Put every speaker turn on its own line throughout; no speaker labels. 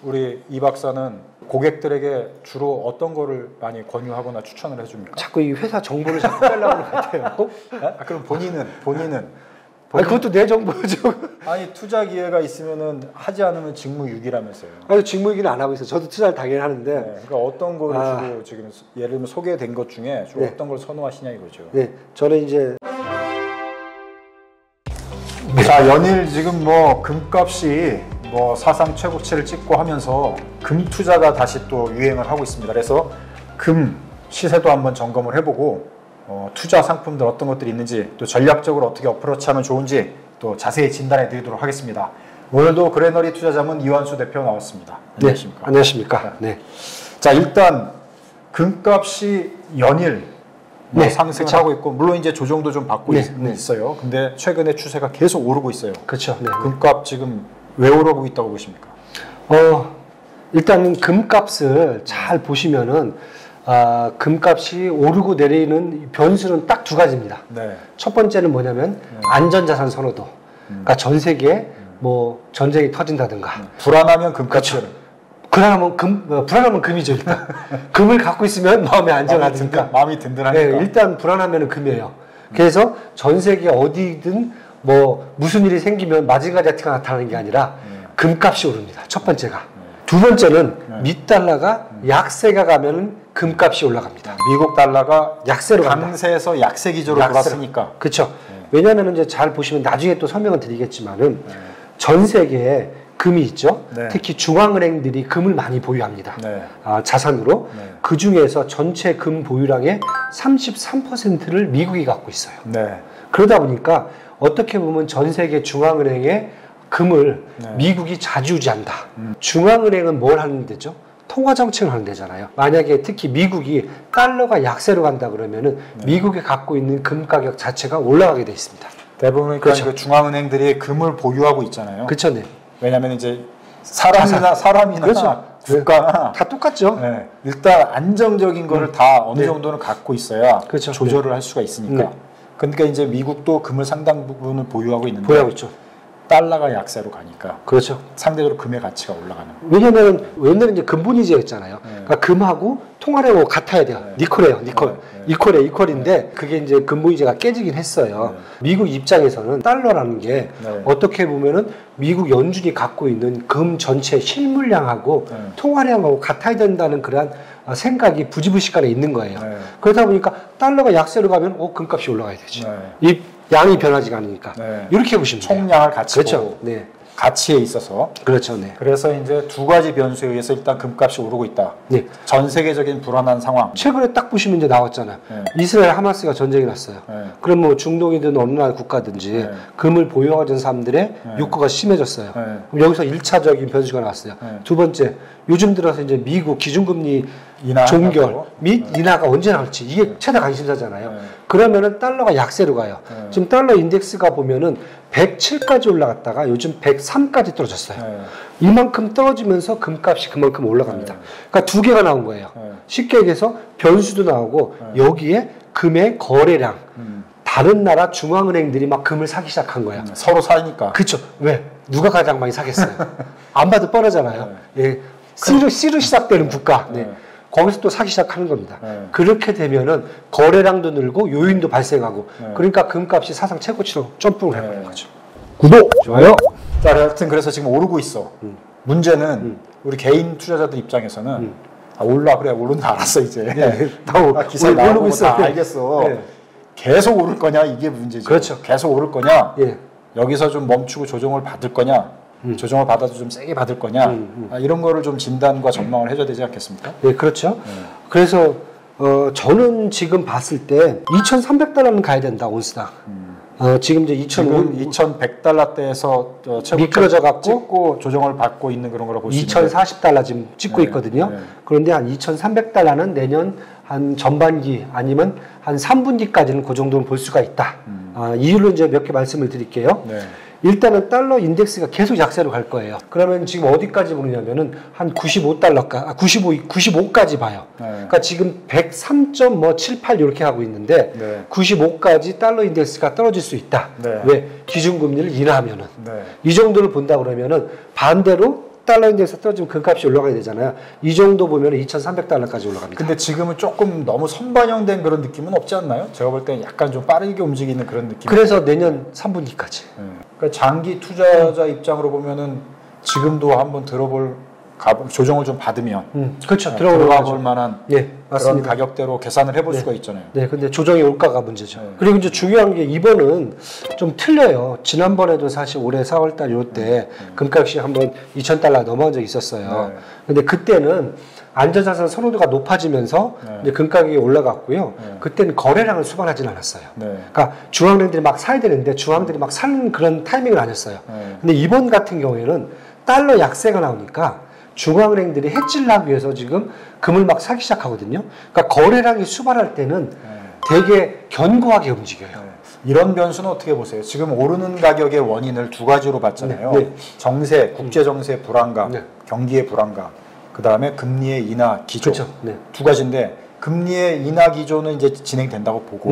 우리 이 박사는 고객들에게 주로 어떤 거를 많이 권유하거나 추천을 해줍니까?
자꾸 이 회사 정보를 자꾸 빼려고 하는 것 같아요.
그럼 본인은
아니, 그것도 내 정보죠.
아니 투자 기회가 있으면은 하지 않으면 직무유기라면서요.
아니, 직무유기는 안 하고 있어요. 저도 투자를 당연히 하는데.
네, 그러니까 어떤 거를 주로 지금 예를 들면 소개된 것 중에 주로 어떤 걸 선호하시냐 이거죠.
네, 저는 이제
자, 연일 지금 뭐 금값이 뭐 사상 최고치를 찍고 하면서 금 투자가 다시 또 유행을 하고 있습니다. 그래서 금 시세도 한번 점검을 해보고 투자 상품들 어떤 것들이 있는지 또 전략적으로 어떻게 어프로치하면 좋은지 또 자세히 진단해 드리도록 하겠습니다. 오늘도 그레너리 투자자문 이완수 대표 나왔습니다. 안녕하십니까?
네, 안녕하십니까? 네.
자, 일단 금값이 연일 상승을 하고 있고 물론 이제 조정도 좀 받고 있어요. 근데 최근에 추세가 계속 오르고 있어요.
그렇죠. 네.
금값 지금 왜 오르고 있다고 보십니까?
일단 금값을 잘 보시면은 금값이 오르고 내리는 변수는 딱 두 가지입니다.
네.
첫 번째는 뭐냐면 안전자산 선호도. 그러니까 전 세계에 뭐 전쟁이 터진다든가.
불안하면 금값이
불안하면 금이죠, 일단. 금을 갖고 있으면 마음이 안전하니까.
마음이 든든하니까.
네, 일단 불안하면 금이에요. 그래서 전 세계 어디든 뭐 무슨 일이 생기면 마징가제트가 나타나는 게 아니라 금값이 오릅니다. 첫 번째가. 두 번째는 밑달러가 약세가 가면은 금값이 올라갑니다.
미국 달러가
약세로 간다.
강세에서 약세 기조로 돌았으니까.
그렇죠. 왜냐하면 이제 잘 보시면 나중에 또 설명을 드리겠지만은 전 세계에 금이 있죠.
네.
특히 중앙은행들이 금을 많이 보유합니다.
네.
자산으로.
네.
그 중에서 전체 금 보유량의 33%를 미국이 갖고 있어요.
네.
그러다 보니까 어떻게 보면 전 세계 중앙은행의 금을 미국이 좌지우지한다. 중앙은행은 뭘 하는 데죠? 통화정책을 하는 데잖아요. 만약에 특히 미국이 달러가 약세로 간다 그러면은 미국이 갖고 있는 금 가격 자체가 올라가게 돼 있습니다.
대부분 그러니까 그 중앙은행들이 금을 보유하고 있잖아요.
그렇죠, 네.
왜냐하면 이제 사람이나
그렇죠.
국가나
다 똑같죠.
네. 일단 안정적인 거를 다 어느 정도는 갖고 있어야
그렇죠.
조절을 할 수가 있으니까. 그러니까 이제 미국도 금을 상당 부분을 보유하고 있는데
보유하고 있죠.
달러가 약세로 가니까
그렇죠.
상대적으로 금의 가치가 올라가는.
왜냐면 옛날에 이제 금분위제였잖아요. 그러니까 금하고 통화량하고 같아야 돼요. 니콜이에요, 니콜. 이퀄인데 그게 이제 금분위제가 깨지긴 했어요. 미국 입장에서는 달러라는 게 어떻게 보면은 미국 연준이 갖고 있는 금 전체 실물량하고 통화량하고 같아야 된다는 그러한 생각이 부지불식간에 있는 거예요. 그러다 보니까 달러가 약세로 가면 금값이 올라가야 되지. 이 양이 변하지가 않으니까. 이렇게 보시면 돼요.
총량을 같이
그렇죠.
보고
네.
가치에 있어서.
그렇죠. 네.
그래서 이제 두 가지 변수에 의해서 일단 금값이 오르고 있다.
네.
전 세계적인 불안한 상황.
최근에 딱 보시면 이제 나왔잖아요. 이스라엘 하마스가 전쟁이 났어요. 그럼 뭐 중동이든 어느 나라 국가든지 금을 보유하는 사람들의 욕구가 심해졌어요. 그럼 여기서 1차적인 변수가 나왔어요. 두 번째, 요즘 들어서 이제 미국 기준금리 종결 및 인하가 언제 나올지 이게 최대 관심사잖아요. 그러면은 달러가 약세로 가요. 지금 달러 인덱스가 보면은 107까지 올라갔다가 요즘 103까지 떨어졌어요. 이만큼 떨어지면서 금값이 그만큼 올라갑니다. 그러니까 두 개가 나온 거예요. 쉽게 얘기해서 변수도 나오고 여기에 금의 거래량 다른 나라 중앙은행들이 막 금을 사기 시작한 거야.
서로 사니까.
그렇죠. 왜? 누가 가장 많이 사겠어요? 안 봐도 뻔하잖아요. 예. C로 시작되는 국가. 네. 거기서 또 사기 시작하는 겁니다. 그렇게 되면은 거래량도 늘고 요인도 발생하고 그러니까 금값이 사상 최고치로 점프를 해버리는 거죠.
구독! 좋아요! 자, 하여튼 그래서 지금 오르고 있어. 문제는 우리 개인 투자자들 입장에서는 올라 그래 오른다 알았어 이제. 기사에 나오고 다 알겠어. 계속 오를 거냐 이게 문제죠.
그렇죠.
계속 오를 거냐 여기서 좀 멈추고 조정을 받을 거냐 조정을 받아도 좀 세게 받을 거냐 이런 거를 좀 진단과 전망을 해줘야 되지 않겠습니까?
네, 그렇죠. 그래서 저는 지금 봤을 때 2,300달러는 가야 된다 온스당. 지금 이제
2,100달러대에서
미끄러져 갖고
찍고 조정을 받고 있는 그런 거라고 볼 수 있는데
2,040달러 지금 찍고 있거든요. 그런데 한 2,300달러는 내년 한 전반기 아니면 한 3분기까지는 그 정도는 볼 수가 있다. 이유를 이제 몇 개 말씀을 드릴게요. 일단은 달러 인덱스가 계속 약세로 갈 거예요. 그러면 지금 어디까지 보느냐면은 한 95달러까, 95까지 봐요. 그러니까 지금 103.78 이렇게 하고 있는데 95까지 달러 인덱스가 떨어질 수 있다. 왜? 기준금리를 인하하면은. 이 정도를 본다 그러면은 반대로 달러 인덱스 떨어지면 금값이 올라가야 되잖아요. 이 정도 보면 2,300달러까지 올라갑니다.
근데 지금은 조금 너무 선반영된 그런 느낌은 없지 않나요? 제가 볼 때는 약간 좀 빠르게 움직이는 그런 느낌.
그래서 내년 3분기까지.
그러니까 장기 투자자 입장으로 보면은 지금도 한번 조정을 좀 받으면
그렇죠.
들어가 볼 만한
예,
그런 가격대로 계산을 해볼 수가 있잖아요.
네, 근데 조정이 올까가 문제죠. 그리고 이제 중요한 게 이번은 좀 틀려요. 지난번에도 사실 올해 4월달 요때 금값이 한번 2,000달러 넘어간 적이 있었어요. 근데 그때는 안전자산 선호도가 높아지면서 이제 금가격이 올라갔고요. 그때는 거래량을 수반하진 않았어요. 그러니까 중앙은행들이 막 사야 되는데 중앙들이 막 사는 그런 타이밍은 아니었어요. 근데 이번 같은 경우에는 달러 약세가 나오니까 중앙은행들이 해지를 하기 위해서 지금 금을 막 사기 시작하거든요. 그러니까 거래량이 수반할 때는 되게 견고하게 움직여요.
이런 변수는 어떻게 보세요? 지금 오르는 가격의 원인을 두 가지로 봤잖아요. 정세, 국제 정세 불안감, 경기의 불안감, 그 다음에 금리의 인하 기조.
그렇죠.
두 가지인데 금리의 인하 기조는 이제 진행된다고 보고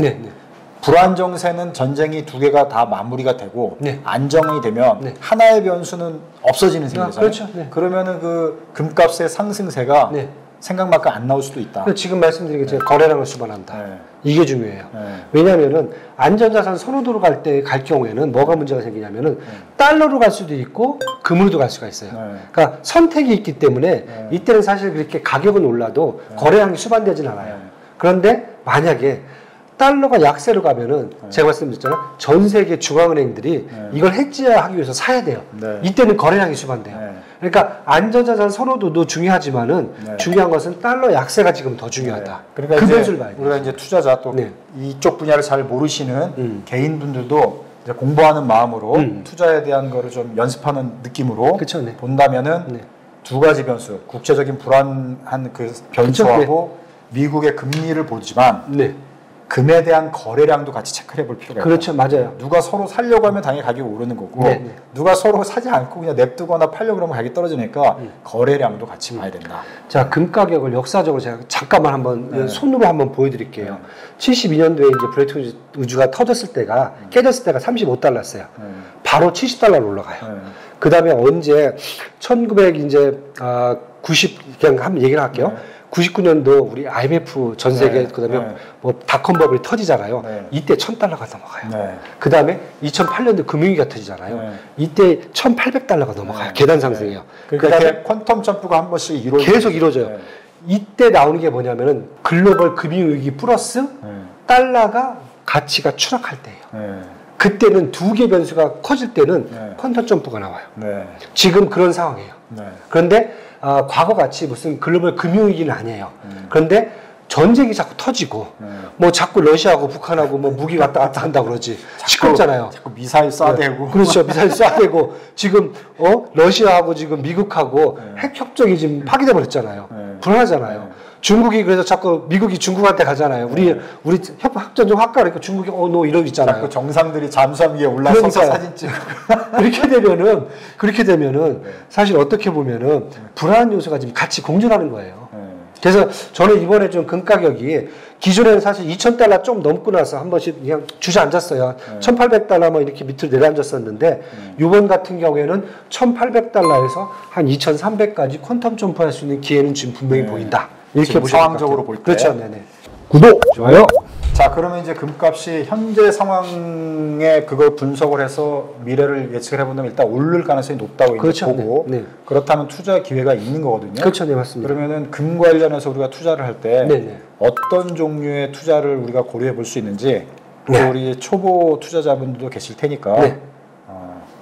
불안 정세는 전쟁이 두 개가 다 마무리가 되고 안정이 되면 하나의 변수는 없어지는 셈이잖아요.
그렇죠.
그러면은 그 금값의 상승세가 생각만큼 안 나올 수도 있다.
지금 말씀드린 게 거래량을 수반한다. 이게 중요해요. 왜냐하면은 안전자산 선호도로 갈 경우에는 뭐가 문제가 생기냐면은 달러로 갈 수도 있고 금으로도 갈 수가 있어요. 그러니까 선택이 있기 때문에 이때는 사실 그렇게 가격은 올라도 거래량이 수반되진 않아요. 그런데 만약에 달러가 약세로 가면은 제가 말씀드렸잖아요. 전 세계 중앙은행들이 이걸 해지하기 위해서 사야 돼요. 이때는 거래량이 수반돼요. 그러니까 안전자산 선호도도 중요하지만은 중요한 것은 달러 약세가 지금 더 중요하다.
그러니까
그 변수를 봐야 돼요.
우리가 이제 투자자 또 이쪽 분야를 잘 모르시는 개인분들도 이제 공부하는 마음으로 투자에 대한 거를 좀 연습하는 느낌으로 본다면은 두 가지 변수, 국제적인 불안한 그 변수하고 미국의 금리를 보지만 금에 대한 거래량도 같이 체크해 볼 필요가 있다.
그렇죠. 맞아요.
누가 서로 살려고 하면 당연히 가격이 오르는 거고 누가 서로 사지 않고 그냥 냅두거나 팔려고 그러면 가격이 떨어지니까 거래량도 같이 봐야 된다.
자, 금 가격을 역사적으로 제가 잠깐만 한번 손으로 한번 보여드릴게요. 72년도에 이제 브레튼 우주가 터졌을 때가 깨졌을 때가 35달러였어요. 바로 70달러로 올라가요. 그 다음에 언제 1990 그냥 한번 얘기를 할게요. 99년도 우리 IMF 전 세계 그다음에 뭐 닷컴 버블이 터지잖아요. 이때 1,000달러가 넘어가요. 그다음에 2008년도 금융위기가 터지잖아요. 이때 1,800달러가 넘어가요. 계단 상승이에요.
그다음에 퀀텀 점프가 한 번씩
계속 이루어져요. 이때 나오는 게 뭐냐면은 글로벌 금융위기 플러스 달러가 가치가 추락할 때예요. 그때는 두 개 변수가 커질 때는 퀀텀 점프가 나와요. 지금 그런 상황이에요. 그런데 과거같이 무슨 글로벌 금융위기는 아니에요. 그런데 전쟁이 자꾸 터지고 뭐 자꾸 러시아하고 북한하고 뭐 무기 왔다 갔다 한다고 그러지. 시끄럽잖아요.
자꾸 미사일 쏴대고.
그렇죠. 미사일 쏴대고 지금 러시아하고 지금 미국하고 핵 협정이 지금 파기돼 버렸잖아요. 불안하잖아요. 중국이 그래서 자꾸 미국이 중국한테 가잖아요. 우리 협정 좀 할까 그러니까 중국이 너 이러고 있잖아요.
자꾸 정상들이 잠수함 위에 올라서서 사진 찍고.
그렇게 되면은 사실 어떻게 보면은 불안한 요소가 지금 같이 공존하는 거예요. 그래서 저는 이번에 좀 금 가격이 기존에는 사실 2,000달러 좀 넘고 나서 한 번씩 그냥 주저앉았어요. 1,800달러 뭐 이렇게 밑으로 내려앉았었는데 이번 같은 경우에는 1,800달러에서 한 2,300까지 퀀텀 점프할 수 있는 기회는 지금 분명히 보인다. 이렇게
상황적으로 볼 때.
그렇죠. 구독, 좋아요.
자, 그러면 이제 금값이 현재 상황에 그걸 분석을 해서 미래를 예측을 해본다면 일단 오를 가능성이 높다고 보고 그렇다면 투자 기회가 있는 거거든요.
그렇죠, 네 맞습니다.
그러면은 금 관련해서 우리가 투자를 할 때 어떤 종류의 투자를 우리가 고려해 볼 수 있는지 또 우리 초보 투자자분들도 계실 테니까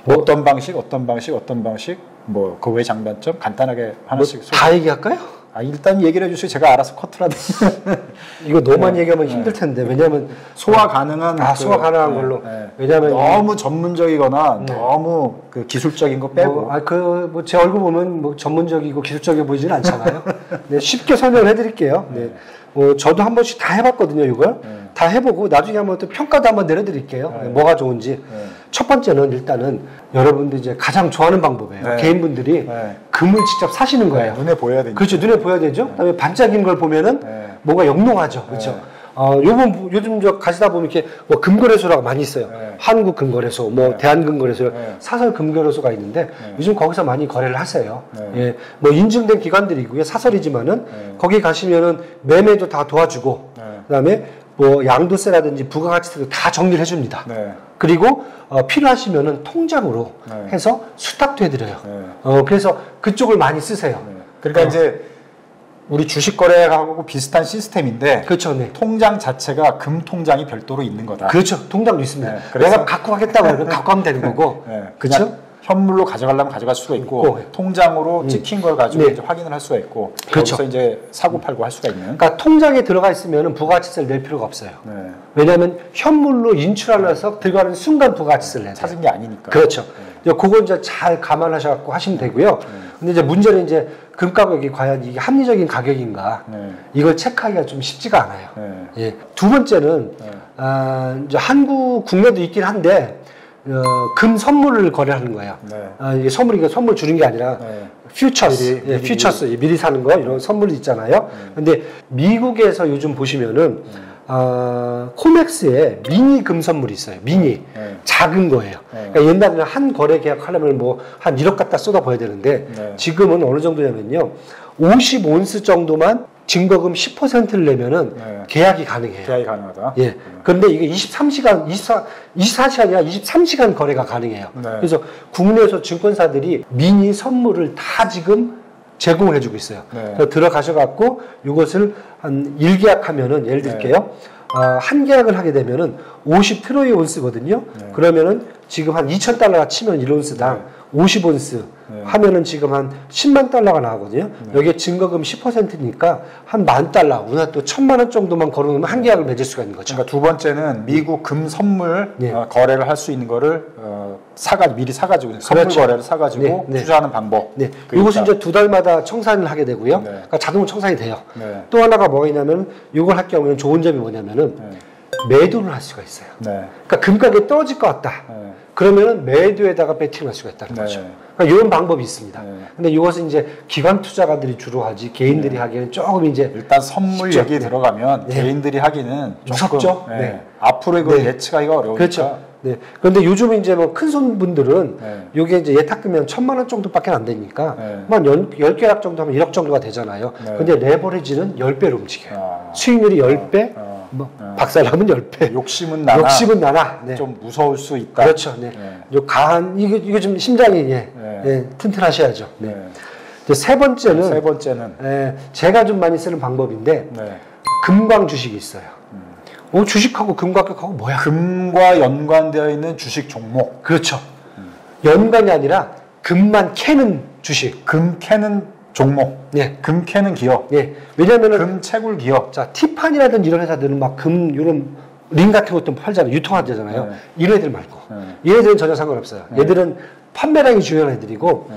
어떤 방식, 뭐 그 외 장단점 간단하게 하나씩
다 얘기할까요?
일단 얘기를 해주세요. 제가 알아서 커트라도.
이거 너만 얘기하면 힘들 텐데. 왜냐면
소화 가능한
소화 가능한 걸로.
왜냐면 너무 전문적이거나 너무 그 기술적인 거 빼고.
제 얼굴 보면 뭐 전문적이고 기술적이고 보이지는 않잖아요. 쉽게 설명을 해드릴게요. 저도 한 번씩 다 해봤거든요. 이걸 다 해보고 나중에 한번 또 평가도 한번 내려드릴게요. 뭐가 좋은지. 첫 번째는 일단은 여러분들이 이제 가장 좋아하는 방법이에요. 개인분들이 금을 직접 사시는 거예요.
눈에 보여야 되죠.
그렇죠. 눈에 보여야 되죠. 그다음에 반짝이는 걸 보면은 뭔가 영롱하죠. 그렇죠. 요즘 가시다 보면 이렇게 뭐 금거래소라고 많이 있어요.
네.
한국금거래소, 뭐
네.
대한금거래소,
네.
사설금거래소가 있는데
네.
요즘 거기서 많이 거래를 하세요.
네.
예, 뭐 인증된 기관들이고요. 사설이지만은
네.
거기 가시면은 매매도 다 도와주고
네.
그다음에 뭐 양도세라든지 부가가치세도 다 정리를 해줍니다.
네.
그리고 필요하시면은 통장으로
네.
해서 수탁도 해드려요.
네.
그래서 그쪽을 많이 쓰세요.
네. 그러니까 이제 우리 주식 거래하고 비슷한 시스템인데
그렇죠, 네.
통장 자체가 금 통장이 별도로 있는 거다.
그렇죠. 통장도 있습니다.
네, 그래서-
내가 갖고 가겠다고 하면 갖고 가면 되는 거고.
네.
그렇죠?
그냥 현물로 가져가려면 가져갈 수가 있고 통장으로 찍힌 걸 가지고
네.
이제 확인을 할 수가 있고
그렇죠.
거기서 이제 사고 팔고 할 수가 있는.
그러니까 통장에 들어가 있으면 부가가치세를 낼 필요가 없어요.
네.
왜냐하면 현물로 인출하면서 들어가는 순간 부가가치세를 내야 돼요.
찾은 게 아니니까.
그렇죠. 그거 이제 잘 감안하셔갖고 하시면 되고요. 근데 이제 문제는 이제 금 가격이 과연 이게 합리적인 가격인가
네.
이걸 체크하기가 좀 쉽지가 않아요.
네.
예. 두 번째는
네.
이제 한국 국내도 있긴 한데 금 선물을 거래하는 거예요.
네.
이게 선물 주는 게 아니라
네.
퓨처스,
미리,
퓨처스 미리 사는 거 이런 선물이 있잖아요. 근데 미국에서 요즘 보시면은 코맥스에 미니 금 선물이 있어요. 미니
네.
작은 거예요.
네.
그러니까 옛날에는 한 거래 계약하려면 뭐 한 1억 갖다 쏟아부어야 되는데
네.
지금은 어느 정도냐면요, 50온스 정도만 증거금 10%를 내면은
네.
계약이 가능해요.
계약이 가능하다.
예. 그런데 이게 24시간이나 23시간 거래가 가능해요.
네.
그래서 국내에서 증권사들이 미니 선물을 다 지금 제공해주고 있어요.
네.
그래서 들어가셔갖고 이것을 한 1계약하면은 예를 들게요. 한 계약을 하게 되면은 50트로이 온스거든요.
네.
그러면은 지금 한 2,000달러가 치면 1온스당 50온스
네.
하면은 지금 한 10만 달러가 나오거든요. 여기에 증거금 10%니까 한 10,000달러, 우리가 또 1,000만 원 정도만 걸어놓으면 한 계약을 맺을 수가 있는 거죠.
그러니까 두 번째는 미국 금 선물
네.
거래를 할 수 있는 거를 미리 사가지고 선물
그렇죠.
거래를 사가지고
네, 네.
투자하는 방법.
네,
그게
이것은
있다.
이제 2달마다 청산을 하게 되고요.
네.
그러니까 자동으로 청산이 돼요.
네.
또 하나가 뭐가 있냐면 이걸 할 경우에는 좋은 점이 뭐냐면은
네.
매도를 할 수가 있어요.
네.
그러니까 금 가격이 떨어질 것 같다.
네.
그러면은 매도에다가 배팅을 할 수가 있다는
네.
거죠. 그러니까 이런 방법이 있습니다.
네.
근데 이것은 이제 기관 투자가들이 주로 하지 개인들이 하기에는 조금 이제
일단 선물
쉽죠.
얘기 들어가면
네.
개인들이 하기는 조금,
무섭죠?
네.
네.
앞으로 이거
네.
예측하기가 어려우니까.
그렇죠. 네. 그런데 요즘 이제 뭐 큰 손분들은
네.
요게 이제 예탁금이 1,000만 원 정도밖에 안 되니까
네.
한 10계약 정도 하면 1억 정도가 되잖아요.
네.
근데 레버리지는 10배로 움직여요.
아.
수익률이 10배, 뭐 박살나면 10배.
욕심은 나나
욕심은 나나. 네.
좀 무서울 수 있다.
그렇죠. 네.
네.
요 강한 이거 좀 심장이
네.
튼튼하셔야죠. 네.
네.
이제 세 번째는
세 번째는
제가 좀 많이 쓰는 방법인데
네.
금광 주식이 있어요. 주식하고 금 가격하고 뭐야?
금과 연관되어 있는 주식 종목.
그렇죠. 연관이 아니라 금만 캐는 주식.
금 캐는 종목.
네.
금 캐는 기업.
예. 왜냐면은
금 채굴 기업.
자, 티파니라든지 이런 회사들은 막 금 이런 링 같은 것도 팔잖아요. 유통하잖아요.
네.
이런 애들 말고.
네.
얘네들은 전혀 상관없어요. 얘들은 판매량이 중요한 애들이고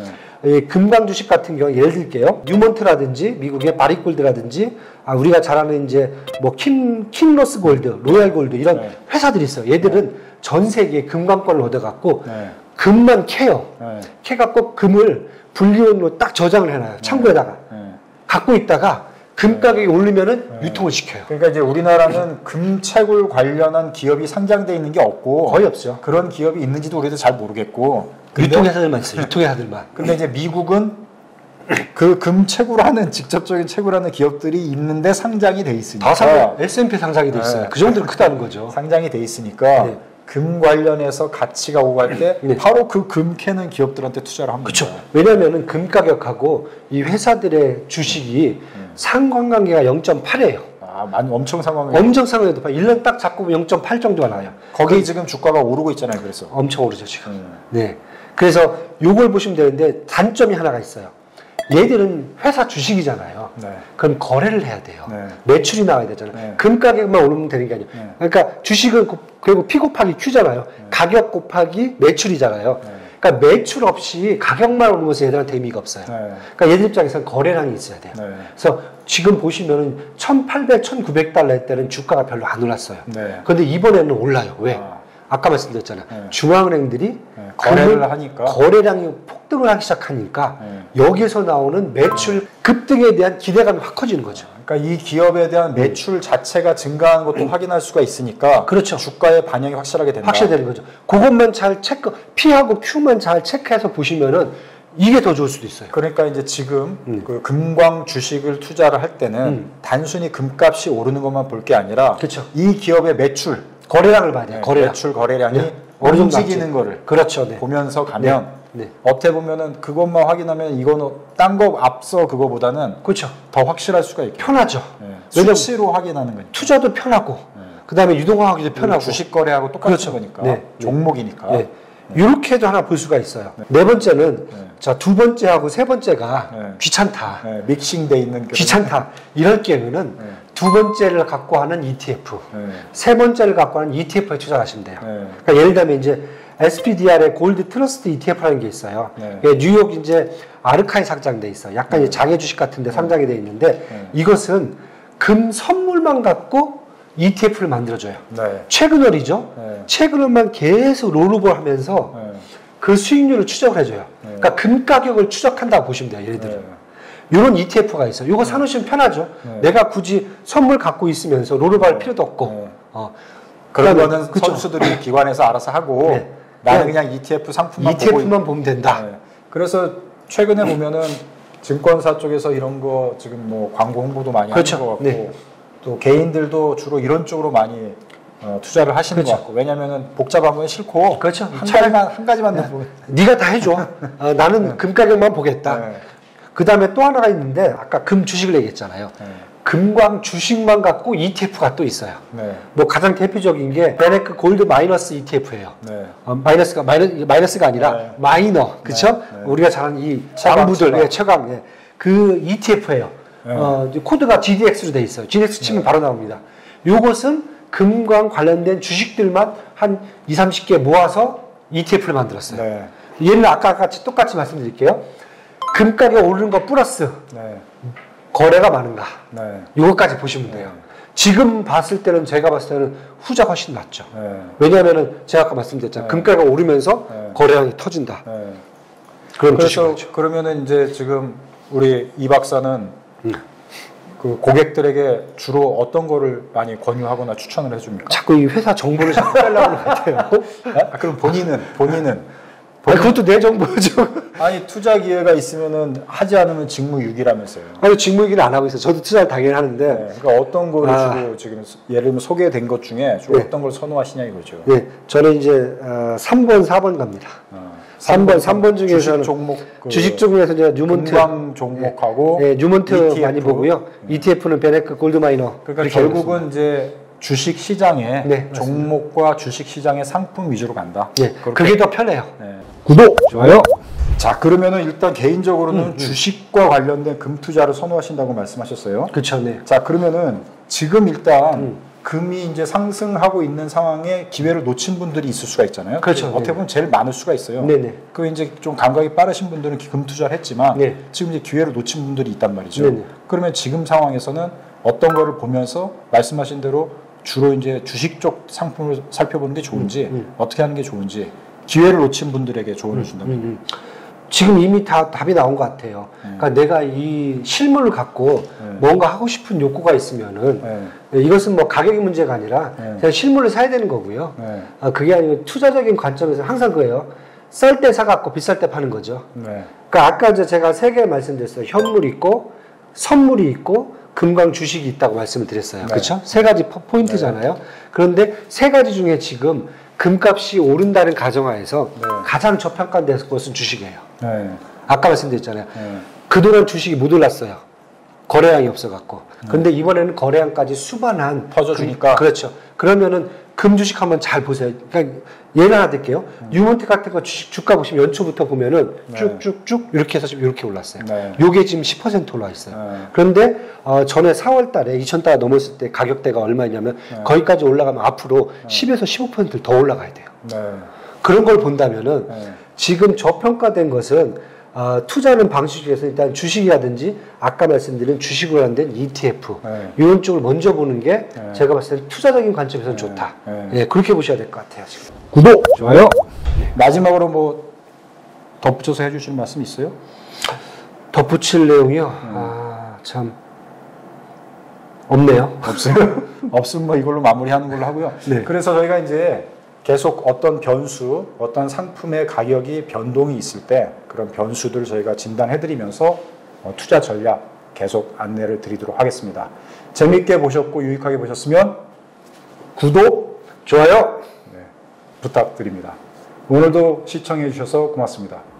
이 금광 주식 같은 경우 예를 들게요. 뉴먼트라든지 미국의 바리골드라든지 우리가 잘 아는 이제 뭐 킨로스 골드, 로얄 골드 이런
네.
회사들이 있어요. 얘들은 전 세계에 금광권을 얻어갖고
네.
금만 캐요.
네.
캐갖고 금을 불리온으로 딱 저장을 해놔요. 창고에다가.
네.
갖고 있다가 금 가격이 오르면은 유통을 시켜요.
그러니까 이제 우리나라는 금 채굴 관련한 기업이 상장돼 있는 게 없고
거의 없죠.
그런 기업이 있는지도 우리도 잘 모르겠고.
유통회사들만 있어요. 유통회사들만.
근데 이제 미국은 그 금 채굴하는 직접적인 채굴하는 기업들이 있는데 상장이 돼 있으니까
다 S&P 상장이 돼 있어요.
네.
그 정도로 크다는 거죠.
상장이 돼 있으니까
네.
금 관련해서 가치가 오고 갈 때
네.
바로 그 금 캐는 기업들한테 투자를 합니다.
그렇죠. 왜냐하면은 금 가격하고 이 회사들의 주식이 상관관계가 0.8이에요.
많이 엄청 상황이
엄청 상관이 높아요. 1년 딱 잡고 보면 0.8 정도가 나와요.
거기 지금 주가가 오르고 있잖아요. 그래서
엄청 오르죠 지금. 네. 그래서 요걸 보시면 되는데 단점이 하나가 있어요. 얘들은 회사 주식이잖아요.
네.
그럼 거래를 해야 돼요.
네.
매출이 나와야 되잖아요.
네.
금 가격만 오르면 되는 게 아니에요.
네.
그러니까 주식은 그리고 P 곱하기 Q잖아요. 가격 곱하기 매출이잖아요.
네.
그러니까 매출 없이 가격만 오르는 것은 얘들한테 의미가 없어요.
네.
그러니까 얘들 입장에서는 거래량이 있어야 돼요.
네.
그래서 지금 보시면은 1,800, 1,900달러 할 때는 주가가 별로 안 올랐어요.
네.
그런데 이번에는 올라요. 왜?
아.
아까 말씀드렸잖아요.
네.
중앙은행들이
네. 거래를
금을
하니까.
거래량이 폭등을 하기 시작하니까
네.
여기서 나오는 매출 급등에 대한 기대감이 확 커지는 거죠.
그러니까 이 기업에 대한 매출 자체가 증가한 것도 확인할 수가 있으니까
그렇죠.
주가의 반영이 확실하게 된다.
확실히 되는 거죠. 그것만 잘 체크, P하고 Q만 잘 체크해서 보시면은 이게 더 좋을 수도 있어요.
그러니까 이제 지금 그 금광 주식을 투자를 할 때는 단순히 금값이 오르는 것만 볼 게 아니라
그렇죠.
이 기업의 매출,
거래량을 봐야 돼요. 거래량.
매출 거래량이
어느 정도
움직이는 거를
그렇죠. 네.
보면서 가면
네.
어떻게 보면은 그것만 확인하면 이거는 딴 거 앞서 그거보다는
그렇죠.
더 확실할 수가 있겠죠.
편하죠.
왜냐면 수치로 확인하는 거니까.
투자도 편하고 그다음에 유동화하기도 편하고
주식 거래하고 똑같은
그렇죠.
거니까.
네.
종목이니까.
네. 이렇게도 하나 볼 수가 있어요. 네 번째는 자, 두 번째하고 세 번째가 귀찮다.
믹싱돼 있는 그런
귀찮다. 이럴 경우는 두 번째를 갖고 하는 ETF, 세 번째를 갖고 하는 ETF에 투자하시면 돼요. 그러니까 예를 들면 이제 SPDR의 골드 트러스트 ETF라는 게 있어요. 뉴욕 이제 아르카에 상장돼 있어요. 약간 장외 주식 같은데 상장이 돼 있는데 이것은 금 선물만 갖고 ETF를 만들어줘요. 최근월이죠. 최근월만 계속 롤오버 하면서 그 수익률을 추적을 해줘요. 그러니까 금 가격을 추적한다고 보시면 돼요. 예를 들어. 이런 ETF가 있어요. 이거 사놓으시면 편하죠. 내가 굳이 선물 갖고 있으면서 롤오버 할 필요도 없고.
그런 거는 선수들이 기관에서 알아서 하고 나는 그냥 ETF 상품만
ETF만 보면 된다.
그래서 최근에 보면은 증권사 쪽에서 이런 거 지금 뭐 광고 홍보도 많이 하는 것 같고 또 개인들도 주로 이런 쪽으로 많이 투자를 하시는 것 같고 왜냐면은 복잡한 건 싫고 한 가지만 보면
네가 다 해줘. 나는 금 가격만 보겠다. 그 다음에 또 하나가 있는데 아까 금 주식을 얘기했잖아요. 금광 주식만 갖고 ETF가 또 있어요. 뭐 가장 대표적인 게 베네크 골드 마이너스 ETF예요. 마이너스가 아니라 마이너, 그렇죠? 우리가 잘 아는 이 광부들 최강 그 ETF예요. 코드가 GDX로 돼 있어요. GDX 치면 바로 나옵니다. 요것은 금광 관련된 주식들만 한 20, 30개 모아서 ETF를 만들었어요. 얘는 아까 같이 똑같이 말씀드릴게요. 금 가격 오르는 거 플러스 거래가 많은가. 이것까지 보시면 돼요. 지금 봤을 때는 제가 봤을 때는 후자가 훨씬 낫죠. 왜냐하면 제가 아까 말씀드렸잖아요. 금가가 오르면서 거래량이 터진다.
그래서 그러면은 이제 지금 우리 이 박사는 그 고객들에게 주로 어떤 거를 많이 권유하거나 추천을 해줍니까?
자꾸 이 회사 정보를 자꾸 빼려고 하는 것 같아요.
그럼 본인은
아니, 그것도 내 정보죠.
아니 투자 기회가 있으면은 하지 않으면 직무유기라면서요.
아니 직무유기는 안 하고 있어요. 저도 투자를 당연히 하는데.
그러니까 어떤 거를 주로 지금 예를 들면 소개된 것 중에 주로 어떤 걸 선호하시냐 이거죠.
저는 이제 3번, 4번 갑니다. 3번 중에서는 주식 종목에서 이제 뉴먼트
금광 종목하고
뉴먼트
ETF.
많이 보고요. ETF는 베네크 골드마이너.
그러니까 결국은 이제 주식 시장의 종목과 주식 시장의 상품 위주로 간다.
그게 더 편해요.
구독, 좋아요. 자, 그러면은 일단 개인적으로는 주식과 관련된 금 투자를 선호하신다고 말씀하셨어요.
그렇죠.
자, 그러면은 지금 일단 금이 이제 상승하고 있는 상황에 기회를 놓친 분들이 있을 수가 있잖아요.
그렇죠.
어떻게 보면 제일 많을 수가 있어요. 그 이제 좀 감각이 빠르신 분들은 금 투자를 했지만 지금 이제 기회를 놓친 분들이 있단 말이죠. 그러면 지금 상황에서는 어떤 거를 보면서 말씀하신 대로 주로 이제 주식 쪽 상품을 살펴보는 게 좋은지 어떻게 하는 게 좋은지 기회를 놓친 분들에게 조언을 준다면
지금 이미 다 답이 나온 것 같아요. 그러니까 내가 이 실물을 갖고 뭔가 하고 싶은 욕구가 있으면은 이것은 뭐 가격이 문제가 아니라 그냥 실물을 사야 되는 거고요. 그게 아니고 투자적인 관점에서 항상 그래요. 쌀 때 사갖고 비쌀 때 파는 거죠. 그러니까 아까 제가 세 개 말씀드렸어요. 현물이 있고 선물이 있고 금광 주식이 있다고 말씀을 드렸어요. 그렇죠? 세 가지 포인트잖아요. 그런데 세 가지 중에 지금 금값이 오른다는 가정하에서 가장 저평가된 것은 주식이에요. 아까 말씀드렸잖아요. 그동안 주식이 못 올랐어요. 거래량이 없어갖고. 근데 이번에는 거래량까지 수반한
터져주니까.
그렇죠. 그러면은 금 주식 한번 잘 보세요. 그러니까 예를 하나 들게요. 뉴먼트 같은 거 주가 보시면 연초부터 보면은 쭉쭉쭉 이렇게 해서 지금 이렇게 올랐어요. 요게 지금 10% 올라 있어요. 그런데 전에 4월 달에 2,000달러 넘었을 때 가격대가 얼마냐면 거기까지 올라가면 앞으로 10에서 15%를 더 올라가야 돼요. 그런 걸 본다면은 지금 저평가된 것은 투자하는 방식 중에서 일단 주식이라든지 아까 말씀드린 주식으로 관련된 ETF 이런 쪽을 먼저 보는 게 제가 봤을 때 투자적인 관점에서는 좋다. 그렇게 보셔야 될 것 같아요. 지금.
구독, 좋아요. 마지막으로 뭐 덧붙여서 해주실 말씀 있어요?
덧붙일 내용이요? 참 없네요.
없으면 뭐 이걸로 마무리하는 걸로 하고요.
네.
그래서 저희가 이제 계속 어떤 변수, 어떤 상품의 가격이 변동이 있을 때 그런 변수들을 저희가 진단해드리면서 투자 전략 계속 안내를 드리도록 하겠습니다. 재미있게 보셨고 유익하게 보셨으면 구독,
좋아요.
부탁드립니다. 오늘도 시청해 주셔서 고맙습니다.